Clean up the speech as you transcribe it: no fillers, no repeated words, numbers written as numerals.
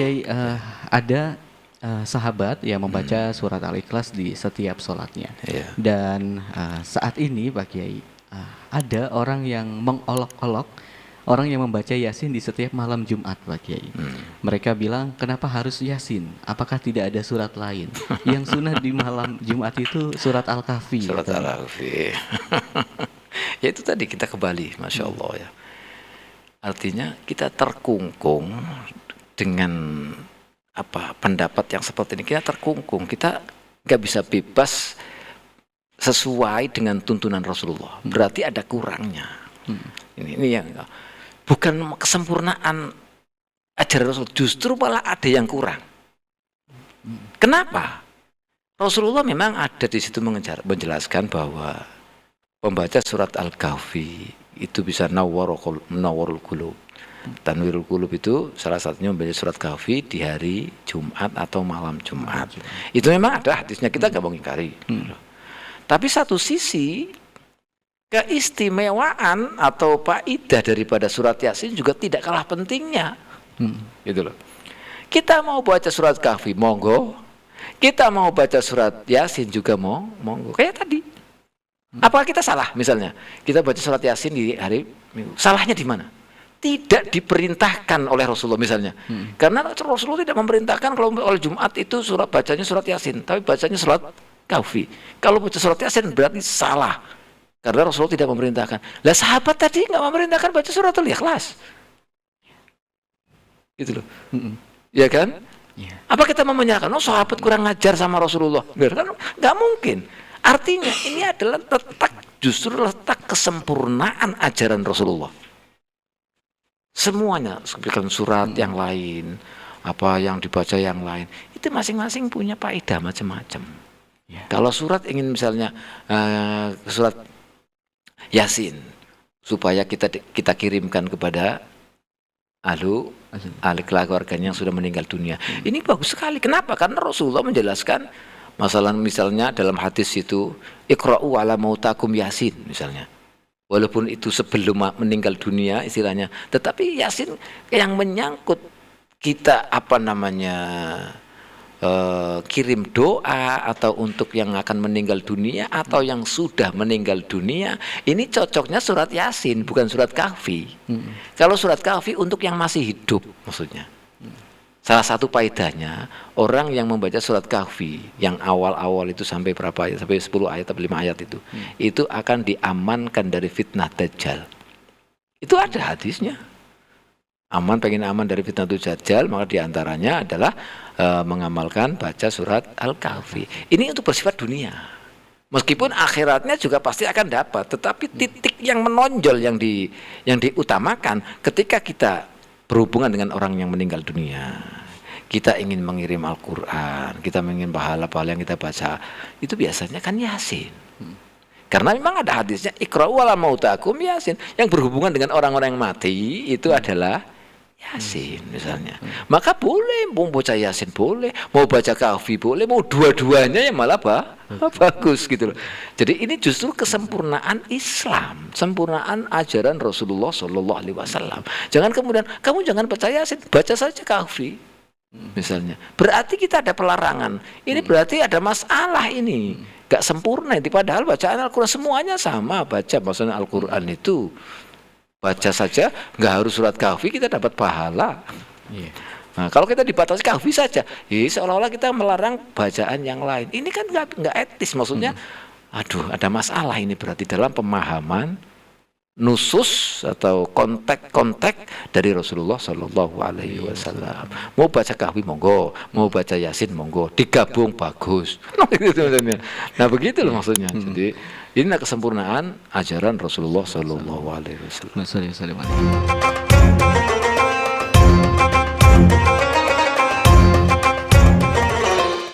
Kiai, ada sahabat yang membaca surat Al-Ikhlas di setiap sholatnya. Iya. Dan saat ini Pak Kiai, ada orang yang mengolok-olok orang yang membaca Yasin di setiap malam Jumat Pak Kiai. Mereka bilang, kenapa harus Yasin? Apakah tidak ada surat lain? Yang sunnah di malam Jumat itu surat Al-Kahfi. Surat Al-Kahfi. Ya itu tadi kita kembali, Masya Allah ya. Artinya kita terkungkung dengan pendapat yang seperti ini. Kita terkungkung, kita nggak bisa bebas sesuai dengan tuntunan Rasulullah. Berarti ada kurangnya. Ini yang bukan kesempurnaan ajaran Rasul, justru malah ada yang kurang. Kenapa? Rasulullah memang ada di situ menjelaskan bahwa pembaca surat Al-Kahfi itu bisa nawwarul qulub. Tanwirul qulub itu salah satunya membaca surat Kahfi di hari Jumat atau malam Jumat. Itu memang ada hadisnya, kita nggak mengingkari. Tapi satu sisi keistimewaan atau faidah daripada surat Yasin juga tidak kalah pentingnya. Gitu loh. Kita mau baca surat Kahfi, monggo. Kita mau baca surat Yasin juga monggo. Kayak tadi. Apakah kita salah misalnya? Kita baca surat Yasin di hari Minggu. Salahnya di mana? Tidak diperintahkan oleh Rasulullah misalnya. Karena Rasulullah tidak memerintahkan kalau oleh Jumat itu bacanya surat Yasin, tapi bacanya surat Kahfi. Kalau baca surat Yasin berarti salah. Karena Rasulullah tidak memerintahkan. Lah sahabat tadi nggak memerintahkan baca surat Al-Ikhlas. Gitu loh. Ya kan? Apa kita mau menyalahkan? Oh, sahabat kurang ngajar sama Rasulullah. Nggak mungkin. Artinya ini adalah justru letak kesempurnaan ajaran Rasulullah. Semuanya, seperti surat yang lain, apa yang dibaca yang lain, itu masing-masing punya faedah macam-macam. Kalau surat ingin misalnya surat Yasin supaya kita kirimkan kepada ahli keluarganya yang sudah meninggal dunia. Ini bagus sekali. Kenapa? Karena Rasulullah menjelaskan masalah misalnya dalam hadis itu iqra'u ala mautakum Yasin misalnya. Walaupun itu sebelum meninggal dunia istilahnya, tetapi Yasin yang menyangkut kita kirim doa atau untuk yang akan meninggal dunia atau yang sudah meninggal dunia, ini cocoknya surat Yasin bukan surat Kahfi. Kalau surat Kahfi untuk yang masih hidup maksudnya. Salah satu faedahnya orang yang membaca surat Kahfi yang awal-awal itu sampai berapa ayat, sampai 10 ayat atau 5 ayat itu akan diamankan dari fitnah Dajjal. Itu ada hadisnya. Pengen aman dari fitnah Dajjal, maka diantaranya adalah mengamalkan baca surat Al-Kahfi. Ini untuk bersifat dunia. Meskipun akhiratnya juga pasti akan dapat, tetapi titik yang menonjol yang diutamakan ketika kita berhubungan dengan orang yang meninggal dunia, kita ingin mengirim Al-Quran, kita ingin pahala-pahala yang kita baca, itu biasanya kan Yasin. Karena memang ada hadisnya iqra'u ala mautakum Yasin, yang berhubungan dengan orang-orang yang mati itu adalah Yasin misalnya. Maka boleh mau baca Yasin boleh, mau baca Kahfi boleh, mau dua-duanya ya malah bagus gitu loh. Jadi ini justru kesempurnaan Islam, sempurnaan ajaran Rasulullah Shallallahu Alaihi Wasallam. Jangan kemudian kamu jangan baca Yasin, baca saja Kahfi misalnya. Berarti kita ada pelarangan. Ini berarti ada masalah ini. Gak sempurna. Padahal bacaan Al-Quran semuanya sama baca. Maksudnya Al-Quran itu baca saja, nggak harus surat Kahfi kita dapat pahala. Nah, kalau kita dibatasi Kahfi saja, seolah-olah kita melarang bacaan yang lain. Ini kan nggak etis, maksudnya. Aduh, ada masalah ini berarti dalam pemahaman nusus atau kontek dari Rasulullah Shallallahu Alaihi Wasallam. Mau baca Kahfi monggo, mau baca Yasin monggo, digabung bagus. Nah begitu loh maksudnya. Jadi inilah kesempurnaan ajaran Rasulullah Shallallahu Alaihi Wasallam.